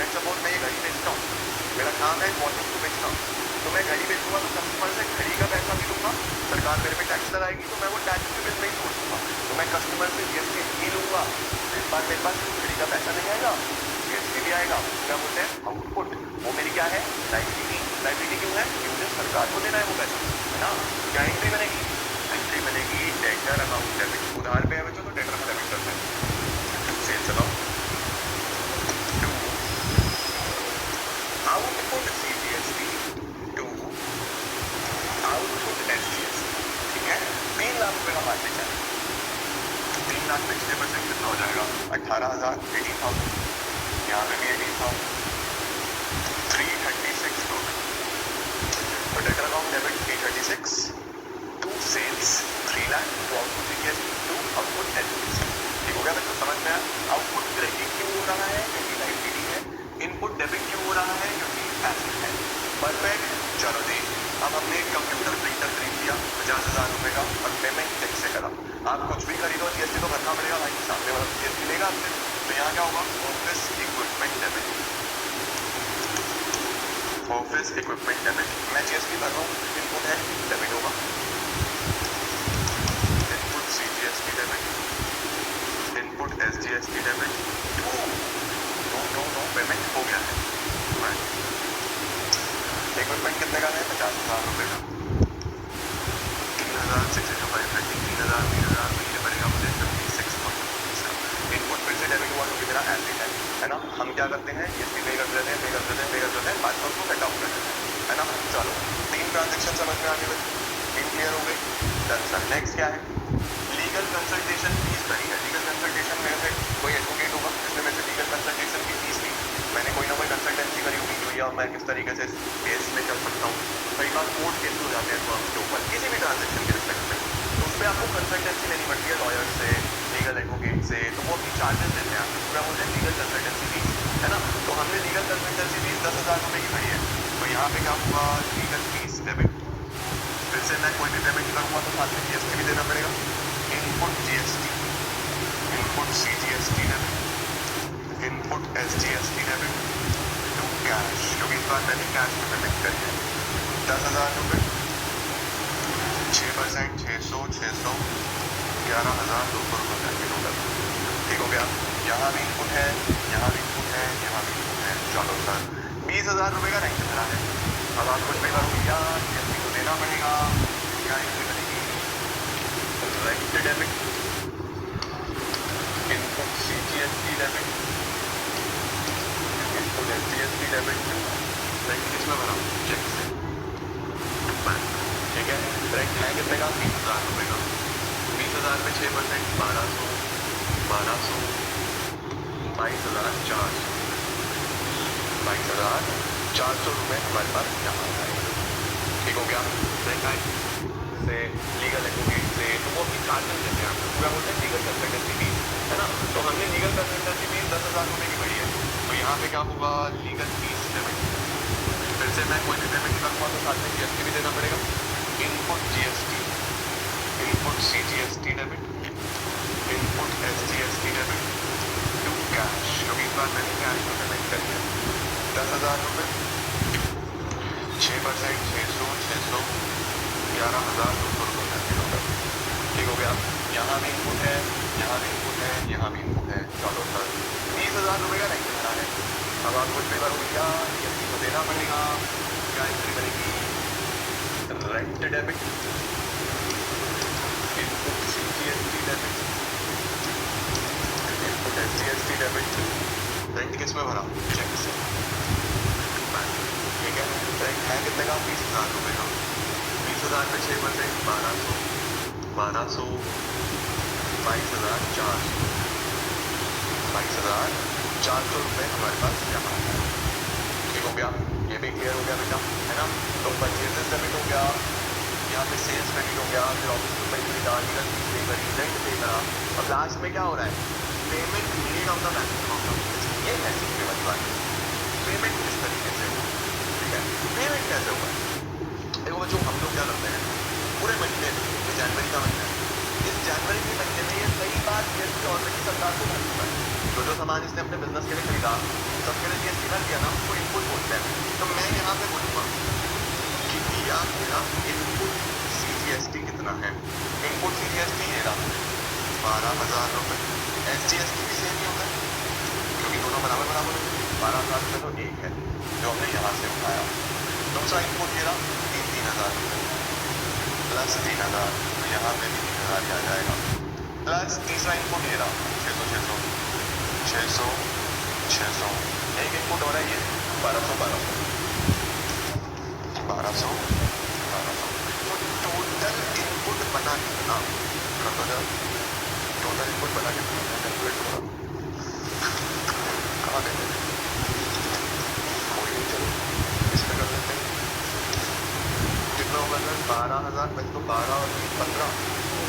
Let's suppose मैं ये घड़ी बेचता हूँ, मेरा काम है वॉचेस को बेचना, तो मैं घड़ी बेचूंगा तो कस्टमर से घड़ी का पैसा भी लूंगा, सरकार मेरे पे टैक्स लगाएगी तो मैं वो टैक्स भी बिल में ही छोड़ दूंगा, तो मैं कस्टमर से जीएसटी नहीं लूंगा, इस बार मेरे पास घड़ी का पैसा नहीं आएगा, जीएसटी भी आएगा, क्या बोलते हैं आउटपुट, वो मेरी क्या है लाइबिलिटी। लाइबिलिटी क्यों है, मुझे सरकार को देना है वो पैसा, है ना। क्या एंट्री बनेगी, एंट्री बनेगी डेटर अमाउंट डेबिट, उधार पे है बच्चों तो डेटर में डेबिट करते हैं, sales amount to output CGST to output SGST, ठीक है। 3 लाख रुपए का माल बेचा है, 3 लाख में 6% कितना हो जाएगा 18,000, 18,000, यहाँ पे भी 18,000, 336 टोटल, तो debtor account debit 336 to sales 3 lakh to output CGST to output SGST, ठीक हो गया बच्चों, समझ में आया। आउटपुट क्रेडिट क्यों हो रहा है, क्योंकि लाइबिलिटी है, इनपुट डेबिट क्यों हो रहा है, क्योंकि एसेट है। परफेक्ट, चलो जी, अब हमने एक कंप्यूटर प्रिंटर खरीद लिया 50,000 रुपए का और पेमेंट चेक से करा, आप कुछ भी खरीदो जीएसटी तो भरना पड़ेगा भाई, सामने वाला जीएसटी लेगा आपसे, तो यहाँ क्या होगा office equipment debit, office equipment debit, मैं जीएसटी भर रहा हूँ, इनपुट है डेबिट होगा, input CGST debit, input SGST debit, no payment हो गया है। इक्विपमेंट कितने का है 50,000 रुपए का, 3,000 6,530, 3,000 महीने पड़ेगा मुझे 56.7, इनपुट फिर से डेबिट हुआ क्योंकि मेरा एसेट है ना। हम क्या करते हैं जीएसटी पे कर देते हैं, बाद में उसको कट आउट कर देते हैं, है ना। चलो 3 ट्रांजेक्शन समझ में आ गए, 3 क्लियर हो गई, डन सर। नेक्स्ट क्या है, लीगल कंसल्टेशन फीस भरी है, लीगल कंसल्टेशन में से कोई एडवोकेट होगा जिसने मेरे से लीगल कंसल्टेशन की फीस ली, मैंने कोई ना कोई कंसल्टेंसी करी होगी कि भैया मैं किस तरीके से केस में चल सकता हूँ, कई बार कोर्ट केस हो जाते हैं फर्म्स के ऊपर किसी भी ट्रांजेक्शन के रिस्पेक्ट में, तो उस पर आपको कंसल्टेंसी लेनी पड़ती है लॉयर से, लीगल एडवोकेट से, तो वो अपनी चार्जेस देते हैं, पूरा बोलते हैं लीगल कंसल्टेंसी फीस, है ना। तो हमने लीगल कंसल्टेंसी फीस 10,000 रुपए की भरी है, तो यहाँ पे क्या हुआ लीगल फीस डेबिट, फिर से मैं कोई भी पेमेंट करूँगा तो साथ में जीएसटी भी देना पड़ेगा, input GST, input CGST debit, input SGST debit to cash, क्योंकि इस बार मैंने कैश में पेमेंट करी है 10,000 रुपये, 6%, 600, 11,200 रुपये का टोटल, ठीक हो गया। यहाँ भी इनपुट है, यहाँ भी इनपुट है, यहाँ भी इनपुट है, चलो सर 20,000 रुपये का रेंट मिला है, अब आप कुछ भी करो भैया जीएसटी को देना पड़ेगा, क्या एंट्री बनेगी rent debit, input CGST debit, input SGST debit, rent किसमें भरा चेक से, ठीक है। रेंट है कितने का 30,000 रुपये का, 20,000 पे 6%, 1,200, 22,400 रुपये हमारे पास यहाँ आएगा, ठीक हो गया। रेंट आए से लीगल एडवोकेट से, तो वो अपनी चार्जेस देते हैं आपको, पूरा बोलते हैं लीगल कंसल्टेंसी फीस, है ना। तो हमने लीगल कंसल्टेंसी फीस 10,000 रुपये की भरी है, तो यहाँ पे क्या होगा लीगल फीस डेबिट, फिर से मैं कोई भी पेमेंट करूँगा तो साथ में जीएसटी भी देना पड़ेगा, input GST, input CGST debit, input SGST debit to cash, क्योंकि इस बार मैंने कैश में पेमेंट करी है 10,000 रुपये, 6%, 600, 11,200 रुपये का टोटल, ठीक हो गया। यहाँ भी इनपुट है, यहाँ भी इनपुट है, यहाँ भी इनपुट है, चलो सर 20,000 रुपये का रेंट भरा है, अब आप कुछ भी करो भैया जीएसटी को देना पड़ेगा, क्या एंट्री बनेगी rent debit, input CGST debit, input SGST debit, rent किस में भरा चेक से, ठीक है। रेंट है कितने का 20,000 रुपये का, 20,000 पे 6%, 1,200, 22,400 रुपये हमारे पास यहाँ है, ठीक हो गया। ये भी क्लियर हो गया बेटा, है ना। तो परचेजेस डेबिट हो गया, यहाँ पे सेल्स क्रेडिट हो गया, फिर ऑफिस में पे करी, लीगल फीस पे करी, रेंट पे करा, और लास्ट में क्या हो रहा है payment made of the balance amount of GST, ये है सीखने वाली बात, पेमेंट किस तरीके से हो, ठीक है। पेमेंट कैसे होगा, देखो बच्चों हम लोग क्या करते हैं पूरे महीने में, ये जनवरी का महीना है, इस जनवरी के महीने में ये कई बार जीएसटी ऑलरेडी सरकार को भर चुका है, जो सामान इसने अपने बिजनेस के लिए खरीदा सबके लिए जीएसटी भर दिया ना, उसको इनपुट बोलते हैं। तो मैं यहाँ पे बोलूँगा कि भैया मेरा इनपुट सीजीएसटी कितना है। इनपुट सीजीएसटी ये रहा 12,000 रुपये। एसजीएसटी भी सेम ही होता है क्योंकि दोनों बराबर बराबर होते हैं। 12,000 रुपये तो एक है जो हमने यहाँ से उठाया। दूसरा इनपुट ये रहा 3,000 रुपये प्लस 3,000, तो यहाँ पे भी 3,000 ही आ जाएगा। प्लस तीसरा इनपुट ये रहा 600 600 600 600। एक इनपुट हो रहा है ये 1200 1200 1200। तो टोटल इनपुट बना कितना कर दो जरा। टोटल इनपुट बना कितना कैलकुलेट करो। कहाँ गए कोई नहीं, चलो इस पे कर लेते हैं। कितना होगा सर 12,000 में तो 12 और 15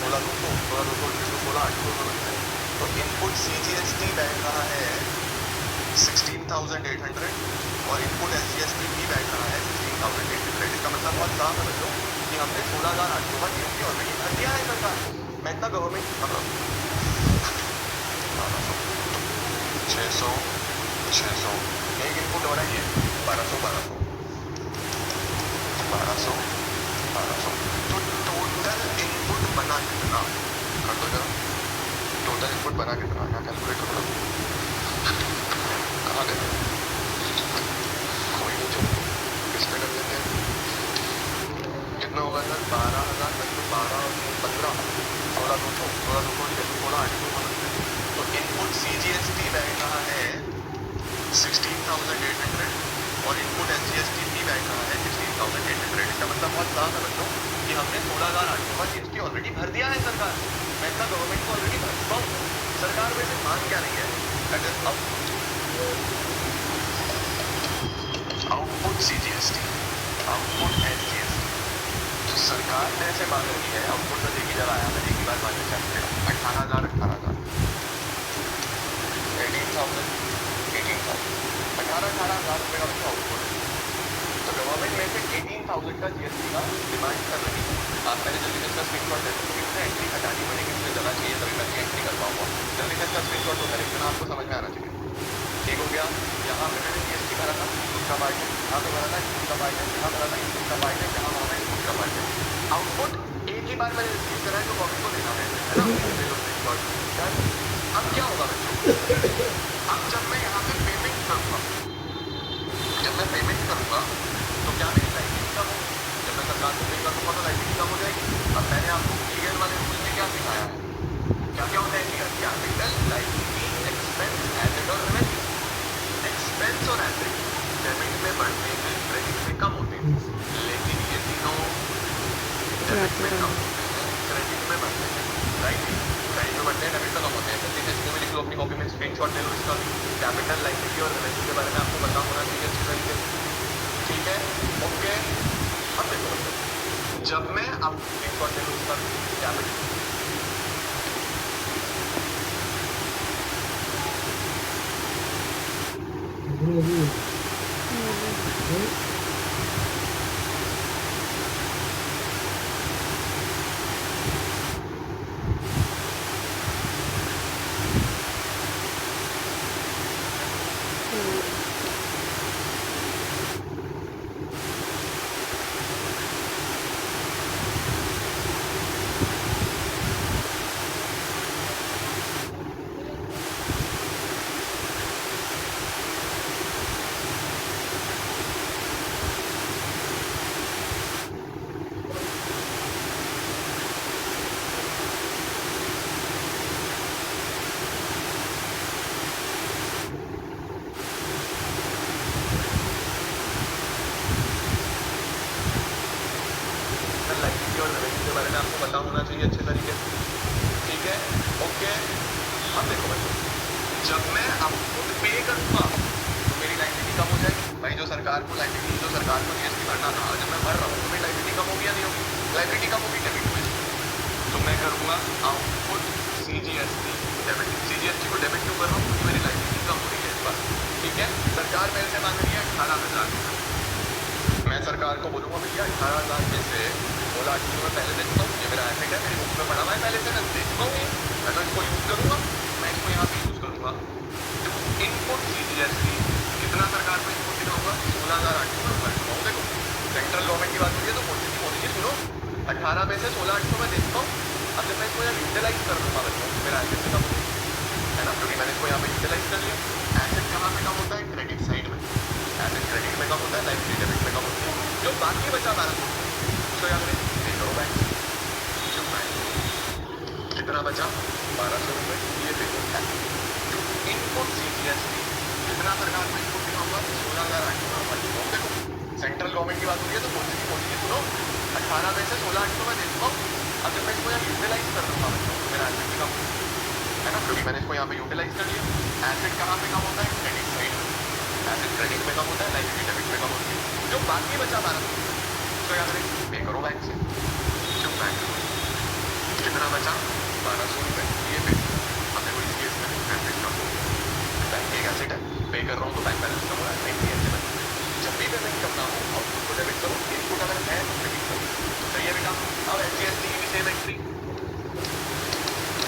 16,200 16,200 800 बनते हैं। तो इनपुट सीजीएसटी बैठ रहा है 16,800 और इनपुट एसजीएसटी भी बैठ रहा है 16,800। इसका मतलब बहुत साफ है बच्चों कि हमने 16,800 का जीएसटी ऑलरेडी भर दिया है सरकार को। मैं इतना गवर्नमेंट मतलब 600 600। एक इनपुट हो रहा है ये 1200 1200। तो टोटल इनपुट बना कितना कर दो जरा। टोटल इनपुट बना कितना यहाँ कैलकुलेट करो। कहाँ गए कोई नहीं, चलो इस पे कर लेते हैं। कितना होगा सर 12,000 में तो 12 और 15 16,200 16,200 800। तो इनपुट सीजीएसटी बैठ रहा है 16,800 और इनपुट एसजीएसटी भी बैठ रहा है 16,800। इसका मतलब बहुत साफ है बच्चों कि हमने 16,800 का जीएसटी ऑलरेडी भर दिया है सरकार। मैं इतना गवर्नमेंट को ऑलरेडी भर चुका हूँ। सरकार वैसे मान क्या नहीं है, that is output CGST output SGST. तो सरकार ने ऐसे मांग रही है आउटपुट तो देखी जब आया मैं एक ही बार मांगना चाहते हैं 18,000 18,000 18,000 18,000 रुपये का बच्चा आउटपुट है। तो गवर्नमेंट में से 18,000 का जीएसटी का डिमांड कर रही है। आप पहले जल्दी से इसका स्क्रीनशॉट दे दो क्योंकि एंट्री हटानी पड़ेगी, मुझे जगह चाहिए तभी मैं एंट्री कर पाऊंगा। जल्दी से इसका स्क्रीनशॉट होता है लेकिन आपको समझ में आना चाहिए। ठीक हो गया। यहाँ पे मैंने जीएसटी भरा था उसका पार्ट है, यहाँ पे भरा था उसका पार्ट है, यहाँ भरा था उसका पार्ट है, यहाँ भरा था उसका पार्ट है। आउटपुट एक ही बार मैंने रिसीव करा है जो कॉपी को देना है ना। अब क्या होगा बच्चों, अब जब मैं यहाँ पे पेमेंट करूँगा तो क्या मेरी लाइबिलिटी कम होगी। जब मैं सरकार को पे करूँगा तो लाइबिलिटी कम हो जाएगी। अब मैंने आपको क्लियर वाले रूल में क्या सिखाया है, क्या क्या होता है clear, capital liability expense asset और रेवेन्यू। एक्सपेंस और एसेट डेबिट में बढ़ते हैं क्रेडिट में कम होते हैं, लेकिन ये तीनों डेबिट में कम होते हैं क्रेडिट में बढ़ते हैं। राइट, क्रेडिट में बढ़ते हैं डेबिट में कम होते हैं। जल्दी से इसको भी लिख लो अपनी कॉपी में, स्क्रीनशॉट ले लो इसका। कैपिटल लाइबिलिटी और रेवेन्यू के बारे में आपको पता होना चाहिए अच्छी तरीके से। ठीक है, ओके। अब देखो जब मैं अब स्क्रीनशॉट ले लूँ इसका कैपिटल और रेवेन्यू के बारे में आपको पता होना चाहिए अच्छे तरीके से। ठीक है, ओके। अब देखो बच्चों, जब मैं आउटपुट पे करूँगा तो मेरी लाइबिलिटी कम हो जाएगी। भाई जो सरकार को जीएसटी भरना था, जब मैं भर रहा हूँ तो मेरी लाइबिलिटी कम होगी या नहीं होगी? लाइबिलिटी कम होगी डेबिट में। तो मैं करूँगा आउटपुट सीजीएसटी डेबिट। सीजीएसटी को डेबिट क्यों कर रहा हूँ? क्योंकि मेरी लाइबिलिटी कम हो रही है इस बार। ठीक है, सरकार मेरे से मांग रही है 18,000। मैं सरकार को बोलूँगा भैया 18,000 में से 16,800 में पहले दे चुका हूँ, ये मेरा एसेट है, मेरी बुक में पड़ा हुआ है पहले से, मैं दे चुका हूँ, मैं तो इसको यूज़ करूँगा, मैं इसको यहाँ पे यूज़ करूँगा। इनपुट सीजीएसटी 16,800 देखो सेंट्रल गवर्नमेंट की बात हो रही है तो मोदी जी सुनो 18 में से 16,800 मैं दे देता हूँ। अब जब मैं इसको यहाँ यूटिलाइज कर दूंगा बच्चों मेरा एसेट से कम हो है ना, क्योंकि मैंने इसको यहाँ पे यूटिलाइज कर लिया। एसेट कहाँ पे कम होता है? क्रेडिट साइड में। एसेट क्रेडिट में कम होता है, लाइबिलिटी डेबिट में कम होती है। जो बाकी बचा 1200 उसको यहाँ पे पे करो बैंक से। कितना बचा? 1200 रुपए ये पे करो। इनपुट जीएसटी कितना सरकार में इनपुट दिखाऊंगा? 16,800। देखो सेंट्रल गवर्नमेंट की बात हो रही है तो मोदी जी सुनो 18 में से 16,800 मैं दे दूंगा। अब जब मैं इसको यहाँ यूटिलाइज कर दूंगा बच्चों तो मेरा एसेट भी कम है ना, क्योंकि मैंने इसको यहाँ पे यूटिलाइज कर लिया। एसेट कहाँ पे कम होता है? क्रेडिट साइड में। एसेट क्रेडिट में कम होता है, लाइबिलिटी डेबिट में कम होती है। जो बाकी बचा 1200 उसको यहाँ पे पे करो बैंक से। क्यों बैंक कितना बचा? 1200 रुपए ये पे। अब देखो इस केस में एसेट कम हो बैंक एक एसेट है, पे कर रहा हूँ तो बैंक बैलेंस कम हो रहा है। जब भी पेमेंट करना हो आउटपुट को डेबिट करो, इनपुट अगर है तो क्रेडिट करो। सही है बेटा। अब एचजीएसटी की भी same entry,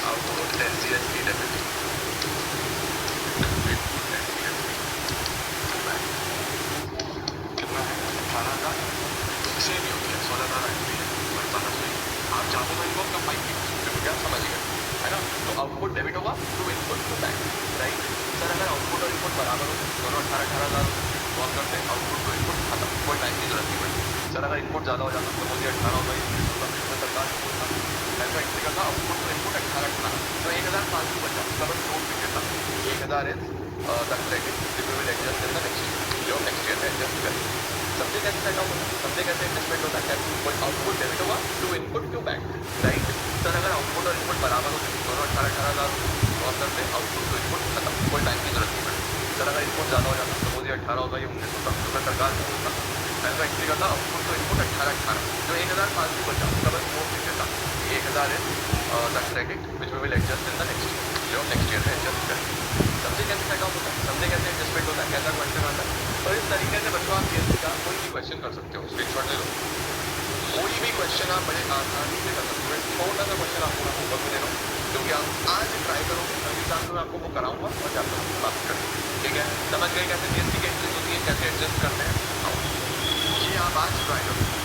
output HGST debit कितना है? 18,000 सेम ही होती है 16,000 और 1200। आप चाहो तो इनको कंबाइन भी कर सकते हो, क्या समझ गए है ना। तो आउटपुट डेबिट होगा to input to bank, right. Sir अगर आउटपुट और इनपुट बराबर हो दोनों 18,000 कॉल करते हैं, आउटपुट टू इनपुट खत्म, कोई टाइम की जरूरत नहीं पड़ती। सर अगर इनपुट ज़्यादा हो जाता तो मुझे 18 होगा, 19 होगा, सरकार बोलता ऐसा एंट्री करता आउटपुट टू इनपुट 18 तो 1,000 फालतू बचा, उसका बस नोट भी देता 1,000 is the credit which we will adjust in the next year, जो नेक्स्ट ईयर में एडजस्ट करें। समझे कैसे सेट आउट होता है, समझे कैसे एडजस्टमेंट होता है। कोई आउटपुट डेबिट होगा to input to bank, right. Sir अगर आउटपुट और इनपुट बराबर हो दोनों 18,000 कॉल करते आउटपुट टू इनपुट खत्म, कोई बैंक की जरूरत नहीं पड़ती। सर अगर इनपुट ज़्यादा हो जाता तो मुझे 18 होगा, ये 19 होता, तो मैं सरकार को बोलता ऐसा एंट्री करता आउटपुट टू इनपुट 18 जो 1,000 फालतू बचा उसका बस नोट लिख देता 1,000 is the credit which we will adjust in the next year, जो नेक्स्ट ईयर में एडजस्ट करें। समझे कैसे सेट आउट होता है, समझे कैसे एडजस्टमेंट होता है, कैसा क्वेश्चन आता है। और इस तरीके से बच्चों आप जीएसटी का कोई भी क्वेश्चन कर सकते हो, स्क्रीनशॉट ले लो। कोई भी क्वेश्चन आप बड़े आसानी से कर सकते हो। छोटा सा क्वेश्चन आपको मैं होमवर्क में दे रहा हूँ, जो कि आप आज ट्राई करोगे, अगले साल में आपको वो कराऊंगा और जाकर बात करेंगे, ठीक है। समझ गए कैसे जीएसटी की एंट्रीज होती है, कैसे एडजस्ट करते हैं। ये आप आज ट्राई करो।